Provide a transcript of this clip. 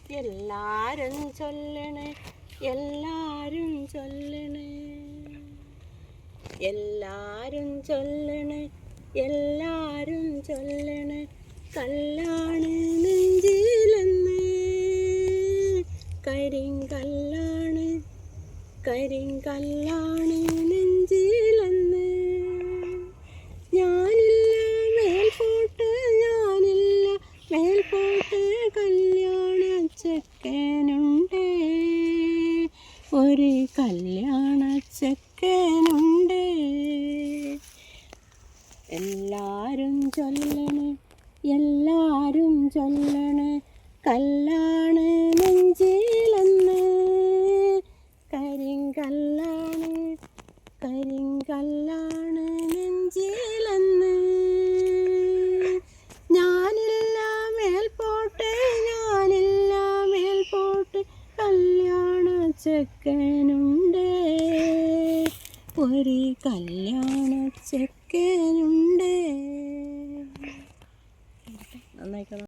എല്ലാരും ചൊല്ലണേ എല്ലാരും ചൊല്ലണേ എല്ലാരും ചൊല്ലണേ എല്ലാരും ചൊല്ലണേ കല്ലാണ് നെഞ്ചിലെന്ന് കരിങ്കല്ലാണ് കരിങ്കല്ലാണ് നെഞ്ചിലെന്ന് ഞാനില്ല മേൽപോട്ട് ഞാനില്ല മേൽപോട്ട് കല്യാണ ചെക്കനുണ്ടേ ഒരു കല്യാണ ചെക്കനുണ്ടേ എല്ലാരും ചൊല്ലണേ എല്ലാരും ചൊല്ലണേ കല്ലാണ് നെഞ്ചിലെന്ന് കരിങ്കല്ലാണ് കരിങ്കല്ലാണ് നെഞ്ചിലെന്ന് ഞാനില്ല മേൽപോട്ട് ഞാനില്ല മേൽപോട്ട് കല്യാണ ചെക്കനുണ്ടേ ഒരു കല്യാണ ചെക്കനുണ്ട്.